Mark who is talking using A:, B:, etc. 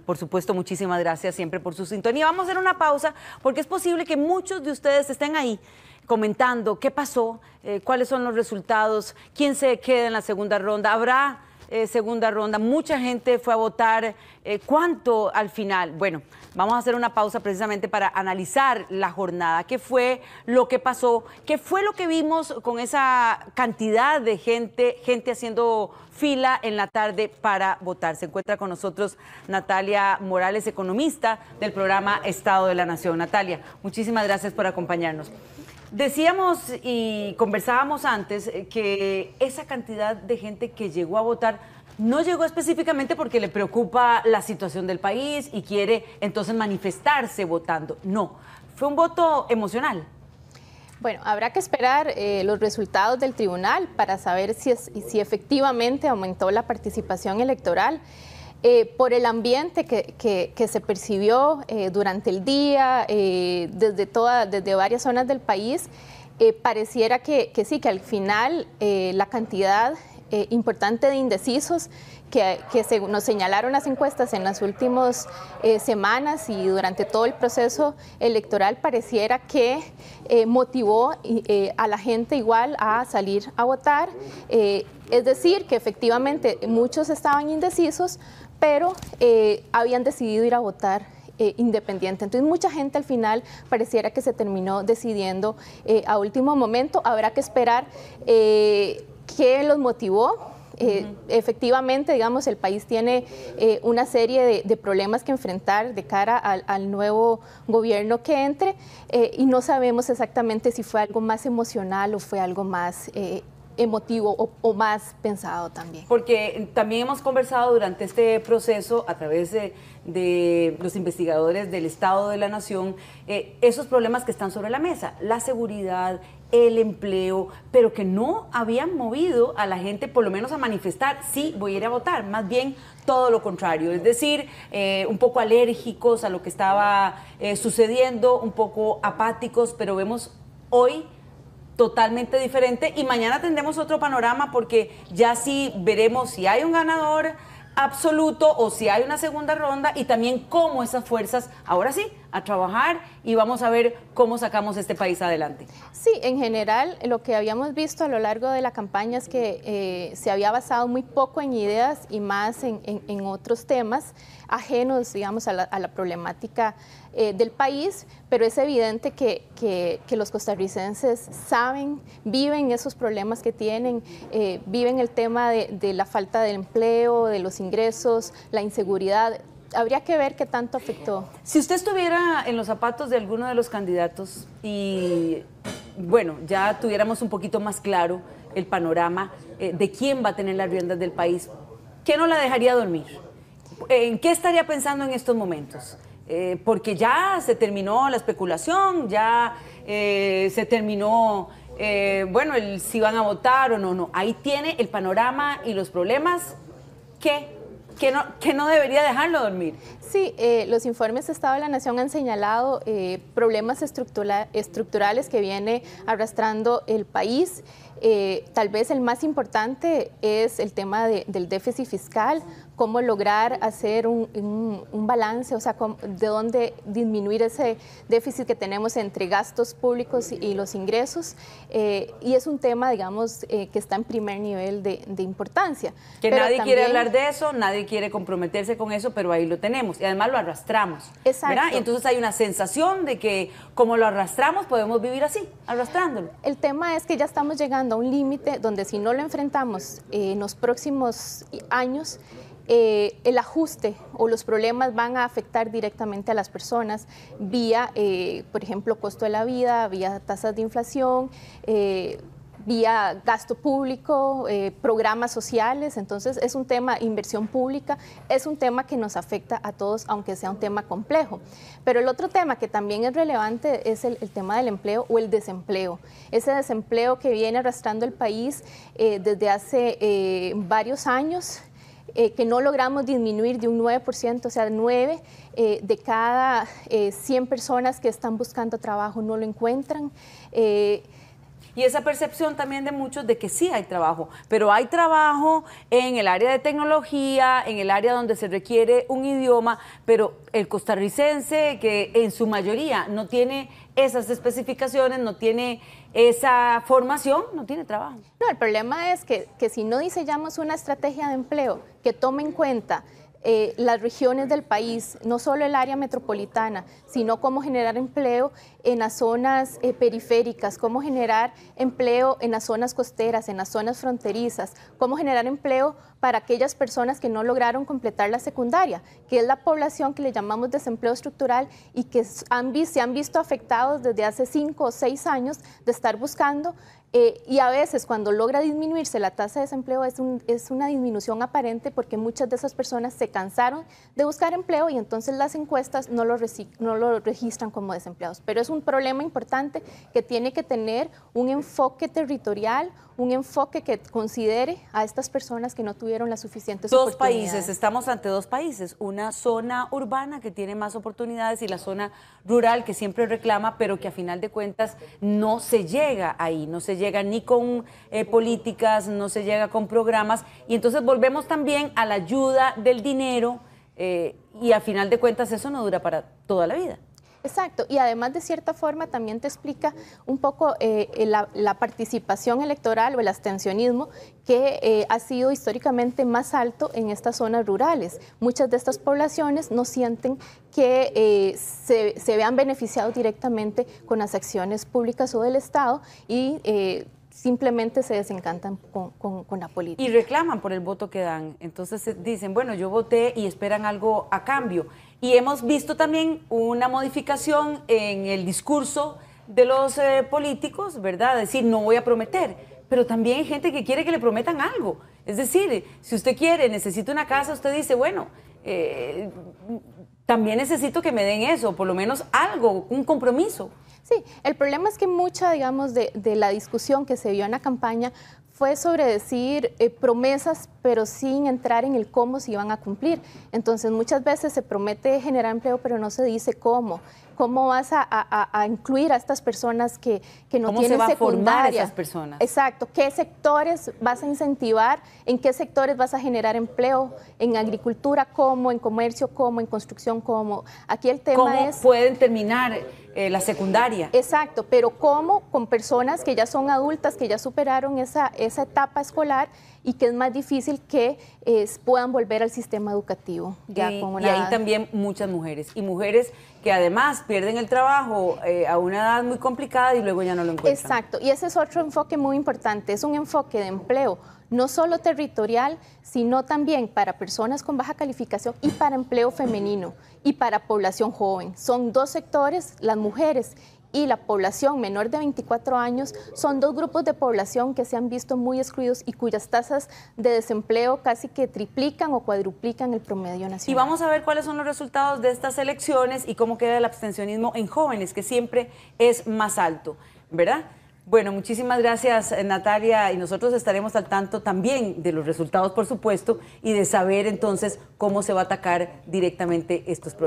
A: Por supuesto, muchísimas gracias siempre por su sintonía. Vamos a hacer una pausa porque es posible que muchos de ustedes estén ahí comentando qué pasó, cuáles son los resultados, quién se queda en la segunda ronda. ¿Habrá segunda ronda? Mucha gente fue a votar. ¿Cuánto al final? Bueno, vamos a hacer una pausa precisamente para analizar la jornada. ¿Qué fue lo que pasó? ¿Qué fue lo que vimos con esa cantidad de gente haciendo fila en la tarde para votar? Se encuentra con nosotros Natalia Morales, economista del programa Estado de la Nación. Natalia, muchísimas gracias por acompañarnos. Decíamos y conversábamos antes que esa cantidad de gente que llegó a votar no llegó específicamente porque le preocupa la situación del país y quiere entonces manifestarse votando. No, fue un voto emocional.
B: Bueno, habrá que esperar los resultados del tribunal para saber si efectivamente aumentó la participación electoral. Por el ambiente que se percibió durante el día, desde varias zonas del país, pareciera que sí, que al final la cantidad importante de indecisos que nos señalaron las encuestas en las últimas semanas y durante todo el proceso electoral pareciera que motivó a la gente igual a salir a votar. Es decir, que efectivamente muchos estaban indecisos, pero habían decidido ir a votar independiente. Entonces mucha gente al final pareciera que se terminó decidiendo a último momento. Habrá que esperar qué los motivó. Efectivamente, digamos, el país tiene una serie de problemas que enfrentar de cara al nuevo gobierno que entre y no sabemos exactamente si fue algo más emocional o fue algo más emotivo o más pensado también.
A: Porque también hemos conversado durante este proceso a través de los investigadores del Estado de la Nación, esos problemas que están sobre la mesa, la seguridad, el empleo, pero que no habían movido a la gente por lo menos a manifestar, sí, voy a ir a votar, más bien todo lo contrario, es decir, un poco alérgicos a lo que estaba sucediendo, un poco apáticos, pero vemos hoy totalmente diferente y mañana tendremos otro panorama porque ya sí veremos si hay un ganador absoluto o si hay una segunda ronda y también cómo esas fuerzas, ahora sí, a trabajar y vamos a ver cómo sacamos este país adelante.
B: Sí, en general lo que habíamos visto a lo largo de la campaña es que se había basado muy poco en ideas y más en otros temas ajenos, digamos, a la problemática del país, pero es evidente que los costarricenses saben, viven esos problemas que tienen, viven el tema de la falta de empleo, de los ingresos, la inseguridad. Habría que ver qué tanto afectó.
A: Si usted estuviera en los zapatos de alguno de los candidatos y, bueno, ya tuviéramos un poquito más claro el panorama de quién va a tener las riendas del país, ¿qué no la dejaría dormir? ¿En qué estaría pensando en estos momentos? Porque ya se terminó la especulación, ya se terminó, bueno, el si van a votar o no, no. Ahí tiene el panorama y los problemas que no debería dejarlo dormir.
B: Sí, los informes de Estado de la Nación han señalado problemas estructurales que viene arrastrando el país. Tal vez el más importante es el tema del déficit fiscal, cómo lograr hacer un balance, o sea, de dónde disminuir ese déficit que tenemos entre gastos públicos y los ingresos. Y es un tema, digamos, que está en primer nivel de importancia.
A: Que pero nadie quiere hablar de eso, nadie quiere comprometerse con eso, pero ahí lo tenemos. Y además lo arrastramos.
B: Exacto.
A: ¿Verdad? Y entonces hay una sensación de que como lo arrastramos, podemos vivir así, arrastrándolo.
B: El tema es que ya estamos llegando a un límite donde si no lo enfrentamos en los próximos años, el ajuste o los problemas van a afectar directamente a las personas vía, por ejemplo, costo de la vida, vía tasas de inflación, vía gasto público, programas sociales. Entonces es un tema, inversión pública, es un tema que nos afecta a todos, aunque sea un tema complejo. Pero el otro tema que también es relevante es el tema del empleo o el desempleo. Ese desempleo que viene arrastrando el país desde hace varios años, que no logramos disminuir de un 9%, o sea, 9 de cada 100 personas que están buscando trabajo no lo encuentran.
A: Y esa percepción también de muchos de que sí hay trabajo, pero hay trabajo en el área de tecnología, en el área donde se requiere un idioma, pero el costarricense, que en su mayoría no tiene esas especificaciones, no tiene esa formación, no tiene trabajo.
B: No, el problema es que si no diseñamos una estrategia de empleo que tome en cuenta las regiones del país, no solo el área metropolitana, sino cómo generar empleo en las zonas periféricas, cómo generar empleo en las zonas costeras, en las zonas fronterizas, cómo generar empleo para aquellas personas que no lograron completar la secundaria, que es la población que le llamamos desempleo estructural y que se han visto afectados desde hace 5 o 6 años de estar buscando. Y a veces cuando logra disminuirse la tasa de desempleo es una disminución aparente porque muchas de esas personas se cansaron de buscar empleo y entonces las encuestas no lo registran como desempleados. Pero es un problema importante que tiene que tener un enfoque territorial, un enfoque que considere a estas personas que no tuvieron las suficientes oportunidades.
A: Dos países, estamos ante dos países, una zona urbana que tiene más oportunidades y la zona rural que siempre reclama, pero que a final de cuentas no se llega ahí, no se llega ni con políticas, no se llega con programas, y entonces volvemos también a la ayuda del dinero y a final de cuentas eso no dura para toda la vida.
B: Exacto, y además de cierta forma también te explica un poco la participación electoral o el abstencionismo que ha sido históricamente más alto en estas zonas rurales. Muchas de estas poblaciones no sienten que se vean beneficiados directamente con las acciones públicas o del Estado y simplemente se desencantan con la política.
A: Y reclaman por el voto que dan. Entonces dicen, bueno, yo voté y esperan algo a cambio. Y hemos visto también una modificación en el discurso de los políticos, ¿verdad? Decir, no voy a prometer. Pero también hay gente que quiere que le prometan algo. Es decir, si usted quiere, necesita una casa, usted dice, bueno, también necesito que me den eso, por lo menos algo, un compromiso.
B: Sí, el problema es que mucha, digamos, de la discusión que se vio en la campaña fue sobre decir promesas, pero sin entrar en el cómo se iban a cumplir. Entonces, muchas veces se promete generar empleo, pero no se dice cómo. ¿Cómo vas a incluir a estas personas que no tienen secundaria? ¿Cómo se va a formar
A: esas personas?
B: Exacto. ¿Qué sectores vas a incentivar? ¿En qué sectores vas a generar empleo? ¿En agricultura cómo? ¿En comercio cómo? ¿En construcción cómo? Aquí el tema es...
A: ¿Cómo pueden terminar la secundaria?
B: Exacto, pero ¿cómo? Con personas que ya son adultas, que ya superaron esa etapa escolar y que es más difícil que puedan volver al sistema educativo. Ya
A: y ahí también muchas mujeres, y mujeres que además pierden el trabajo a una edad muy complicada y luego ya no lo encuentran.
B: Exacto, y ese es otro enfoque muy importante, es un enfoque de empleo, no solo territorial, sino también para personas con baja calificación y para empleo femenino y para población joven. Son dos sectores, las mujeres y la población menor de 24 años son dos grupos de población que se han visto muy excluidos y cuyas tasas de desempleo casi que triplican o cuadruplican el promedio nacional.
A: Y vamos a ver cuáles son los resultados de estas elecciones y cómo queda el abstencionismo en jóvenes, que siempre es más alto, ¿verdad? Bueno, muchísimas gracias, Natalia, y nosotros estaremos al tanto también de los resultados, por supuesto, y de saber entonces cómo se va a atacar directamente estos problemas.